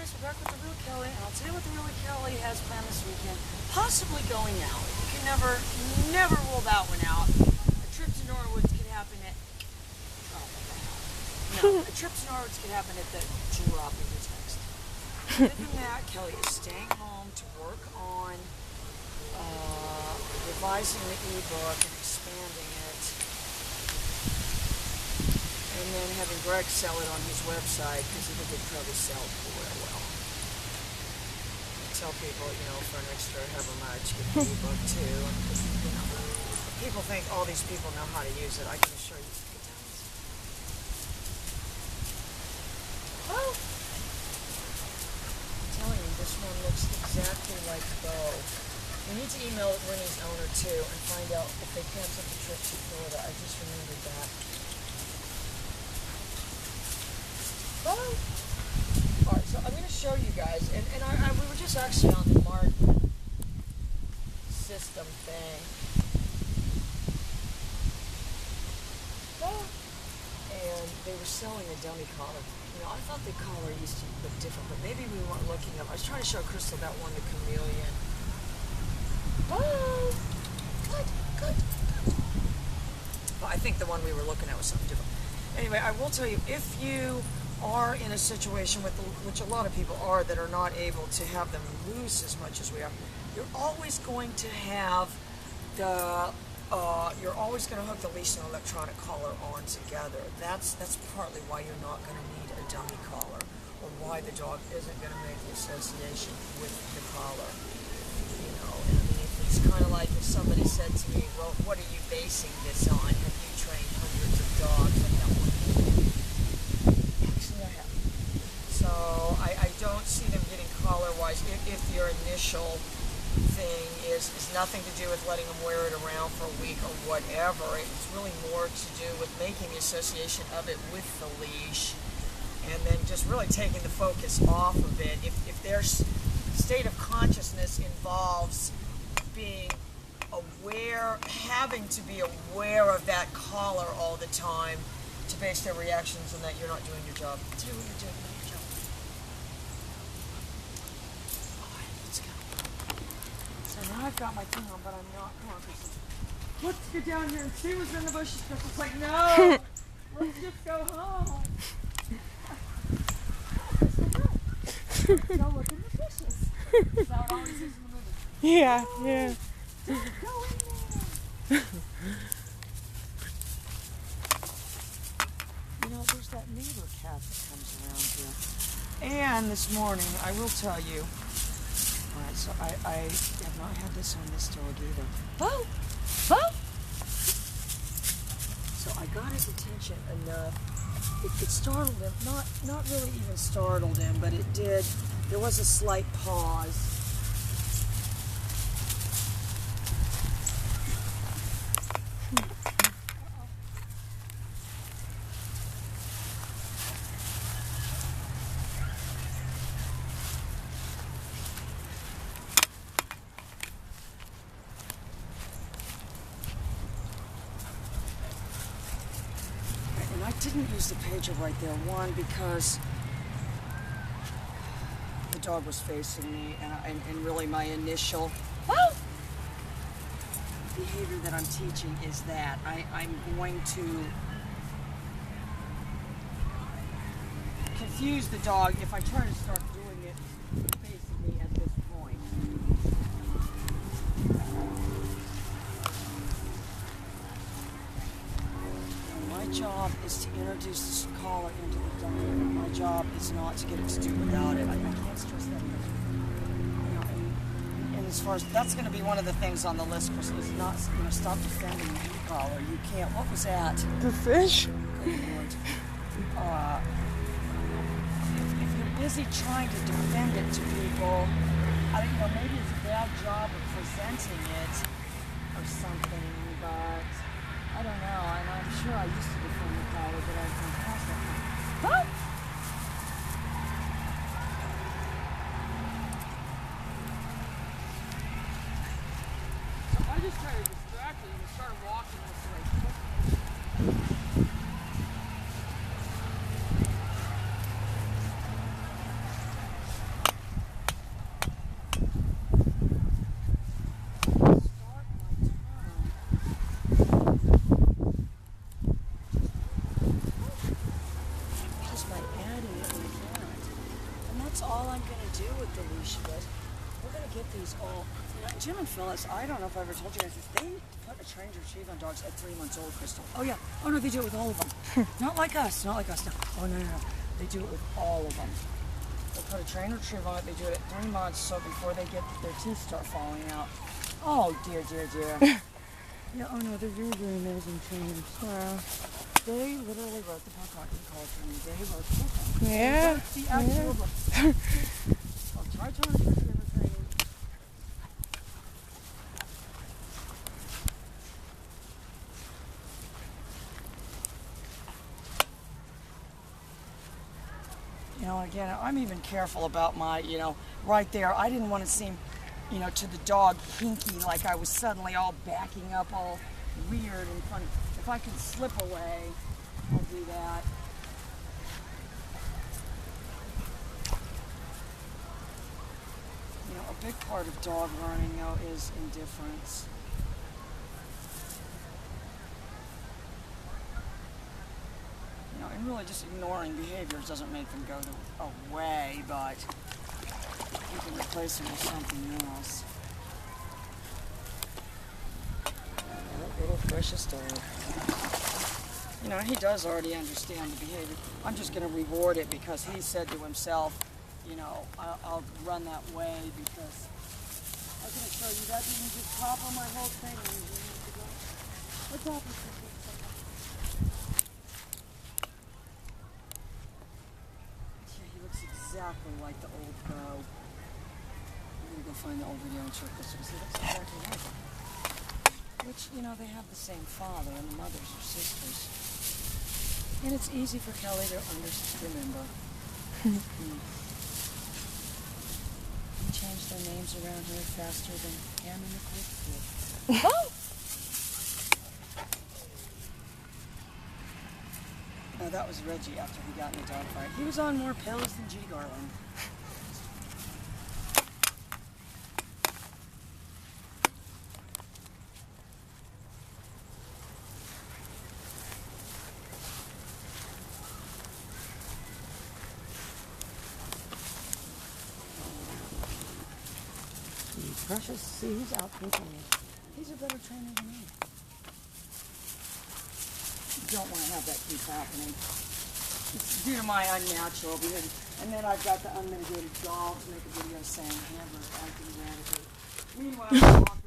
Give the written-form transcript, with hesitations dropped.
guys, we're back with the Real Kelly, and I'll tell you what the Real Kelly has planned this weekend. Possibly going out. You can never rule that one out. A trip to Norwoods could happen at... Oh, what the hell? No, a trip to Norwoods could happen at the drop of your text. Other than that, Kelly is staying home to work on revising the ebook and expanding it. And then having Greg sell it on his website, because he think it'd probably sell real well. Tell people, for an extra however much, get the ebook too. And, people think all these people know how to use it. I can assure you, it does. Oh! I'm telling you, this one looks exactly like Bo. We need to email Winnie's owner too and find out if they canceled the trip to Florida. I just remembered that. Alright, so I'm going to show you guys, and we were just actually on the Mart system thing. And they were selling a dummy collar. I thought the collar used to look different, but maybe we weren't looking up. I was trying to show Crystal that one, the chameleon. Good. But I think the one we were looking at was something different. Anyway, I will tell you, if you are in a situation which a lot of people are that are not able to have them loose as much as we are, you're always going to have you're always going to hook the leash and electronic collar on together. That's partly why you're not going to need a dummy collar, or why the dog isn't going to make the association with the collar. It's kind of like if somebody said to me, well, what are you basing this on? Have you trained hundreds of dogs? And no one. Actually, I have. So I don't see them getting collar-wise if your initial thing is nothing to do with letting them wear it around for a week or whatever. It's really more to do with making the association of it with the leash, and then just really taking the focus off of it. If their state of consciousness involves being aware, having to be aware of that collar all the time to base their reactions on that, you're not doing your job. Tell you what you're doing, your job. Alright, let's go. So now I've got my thing on, but I'm not conscious. Let's get down here and see what's in the bushes. It's like, no! Let's just go home. Go look in the bushes. That's how it always is in the movie. Yeah. Go in there. There's that neighbor cat that comes around here. And this morning, I will tell you. Alright, so I have not had this on this dog either. Bo! So I got his attention enough. It startled him. Not really even startled him, but it did. There was a slight pause. I didn't use the pager right there, one, because the dog was facing me, and really my initial behavior that I'm teaching is that I'm going to confuse the dog if I try to start doing it facing me at this point. My job is to introduce the collar into the dog. My job is not to get it to do without it. I can't stress that enough. And as far as that's going to be one of the things on the list, Crystal, is not stop defending the collar. You can't. What was that? The fish? Good Lord. If you're busy trying to defend it to people, maybe it's a bad job of presenting it or something, but I don't know, and I'm sure I used to defend the collar, but I've been past that now. So I just tried to distract it and started walking this way. that's all I'm going to do with the Leash, you guys. We're going to get these all. You know, Jim and Phyllis, I don't know if I ever told you guys this, they put a trained retriever on dogs at 3 months old, Crystal. Oh, yeah. Oh, no, they do it with all of them. Not like us. Not like us. No. Oh, no, no, no. They do it with all of them. They put a trained retriever on it. They do it at 3 months, so before they get their teeth start falling out. Oh, dear, dear, dear. Yeah, oh, no, they're very, very amazing trainers. Wow. They literally wrote the book on college training. They wrote the book on it. Yeah. The actual book. I'll try to retriever training. You know, again, I'm even careful about my, you know, right there. I didn't want to seem, you know, to the dog hinky, like I was suddenly all backing up all weird and funny. If I can slip away, I'll do that. You know, a big part of dog learning, though, is indifference. You know, and really just ignoring behaviors doesn't make them go away, but you can replace them with something else. Little precious dog. You know, he does already understand the behavior. I'm just going to reward it because he said to himself, you know, I'll run that way because I was going to show you that didn't just topple my whole thing. What's happening? Yeah, he looks exactly like the old pro. I'm going to go find the old video and check this because he looks exactly like it. Which, you know, they have the same father and the mothers are sisters. And it's easy for Kelly to remember. We changed their names around here faster than Ham and the Quick did. No, that was Reggie after he got in the dog fight. He was on more pills than G. Garland. Precious, see, he's outpacing me. He's a better trainer than me. You don't want to have that keep happening. It's due to my unnatural behavior. And then I've got the unmitigated gall to make a video saying Amber acting radically. Meanwhile, I'm walking